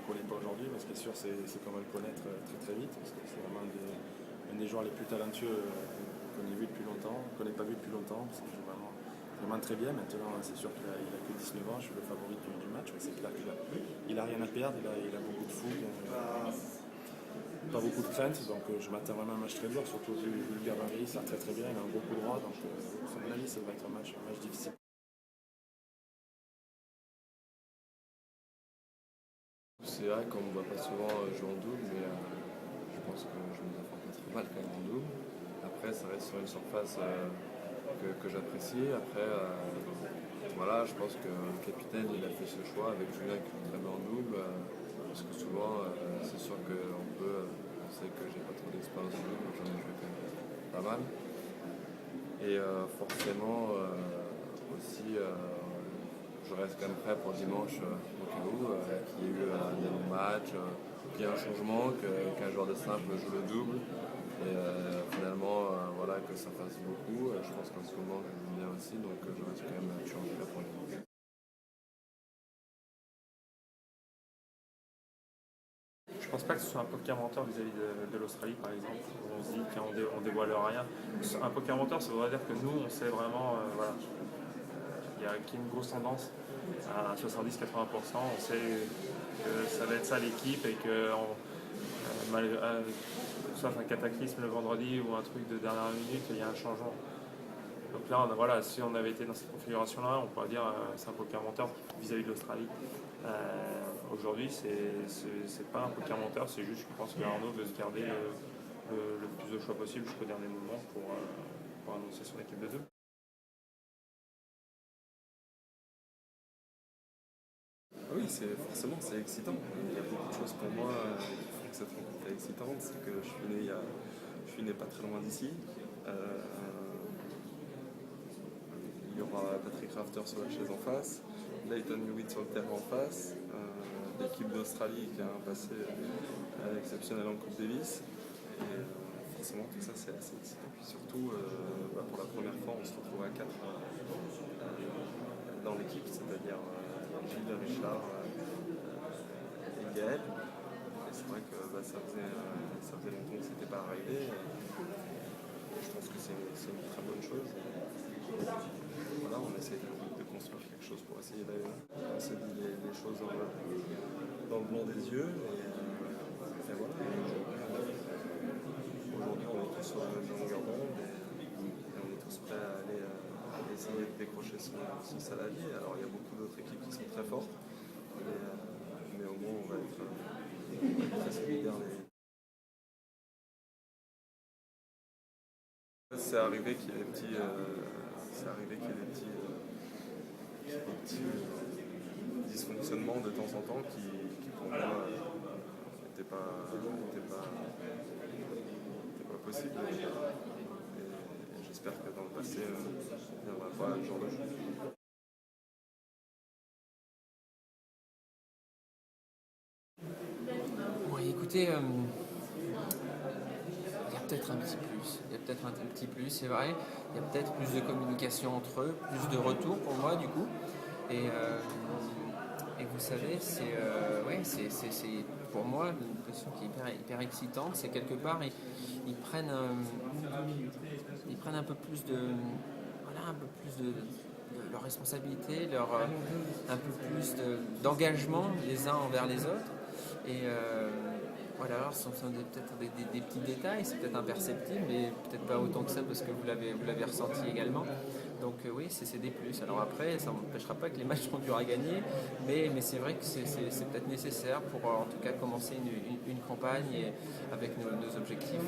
connaît pas aujourd'hui, mais ce qui est sûr, c'est qu'on va le connaître très très vite, parce que c'est vraiment un des joueurs les plus talentueux qu'on ait vu depuis longtemps, qu'on n'ait pas vu depuis longtemps, parce qu'il joue vraiment très bien. Maintenant, c'est sûr qu'il a que 19 ans, je suis le favori du match, mais c'est clair qu'il a rien à perdre, il a beaucoup de fougue, pas beaucoup de crainte, donc je m'attends vraiment à un match très dur, surtout vu le gabarit, ça très très bien, il a un gros coup droit, donc à mon avis, ça va être un match difficile. C'est vrai qu'on ne me voit pas souvent jouer en double, mais je pense que je me défends pas trop mal quand même en double. Après, ça reste sur une surface que j'apprécie. Après, voilà, je pense que le capitaine il a fait ce choix avec Julien qui joue très bien en double, parce que souvent, c'est sûr on sait que j'ai pas trop d'expérience en double, j'en ai joué quand même pas mal. Et forcément, aussi, je reste quand même prêt pour dimanche au cas où, qu'il y ait eu un énorme match, qu'il y ait un changement, qu'un joueur de simple joue le double. Et finalement, voilà, que ça fasse beaucoup. Je pense qu'en ce moment, je joue bien aussi, donc je reste quand même toujours prêt pour dimanche. Je pense pas que ce soit un poker menteur vis-à-vis de l'Australie, par exemple, où on se dit qu'on dévoile rien. Un poker menteur, ça voudrait dire que nous, on sait vraiment, voilà, il y a une grosse tendance à 70-80%. On sait que ça va être ça l'équipe et que sauf un cataclysme le vendredi ou un truc de dernière minute, il y a un changement. Donc là, voilà, si on avait été dans cette configuration-là, on pourrait dire c'est un poker menteur vis-à-vis de l'Australie. Aujourd'hui, c'est pas un poker menteur, c'est juste que je pense que Arnaud veut se garder le plus de choix possible jusqu'au dernier moment pour annoncer son équipe de deux. Oui, forcément c'est excitant. Il y a beaucoup de choses pour moi qui font que cette rencontre est excitante. C'est que je suis né pas très loin d'ici. Il y aura Patrick Rafter sur la chaise en face, Leighton Hewitt sur le terrain en face, l'équipe d'Australie qui a un passé exceptionnel en Coupe Davis. Et forcément tout ça c'est assez excitant. Puis surtout, pour la première fois on se retrouve à 4 dans l'équipe, c'est-à-dire Gilles, Richard et Gaël. Et c'est vrai que ça faisait longtemps que c'était pas arrivé. Et je pense que c'est une très bonne chose. Voilà, on essaie de construire quelque chose pour essayer d'aller là. On s'est dit les choses dans le blanc des yeux. Et voilà. Aujourd'hui, on est tous sur la même longueur d'onde et on est tous prêts à aller essayer de décrocher son saladier. Alors, il y a beaucoup d'autres équipes qui sont très fortes, mais au moins, on va être très solidaires. C'est arrivé qu'il y ait des petits dysfonctionnements de temps en temps qui pour moi n'étaient pas possibles. Et j'espère que dans le passé, il n'y aura pas ce genre de choses. Bon, écoutez, il y a peut-être un petit plus. Il y a peut-être un petit plus, c'est vrai. Il y a peut-être plus de communication entre eux, plus de retour pour moi du coup. Et vous savez, c'est pour moi une question qui est hyper excitante. C'est quelque part ils prennent un peu plus de leur responsabilité, un peu plus d'engagement les uns envers les autres. Et voilà, alors ce sont peut-être des petits détails, c'est peut-être imperceptible, mais peut-être pas autant que ça parce que vous l'avez ressenti également. Donc oui, c'est des plus. Alors après, ça n'empêchera pas que les matchs seront durs à gagner, mais c'est vrai que c'est peut-être nécessaire pour en tout cas commencer une campagne avec nos objectifs.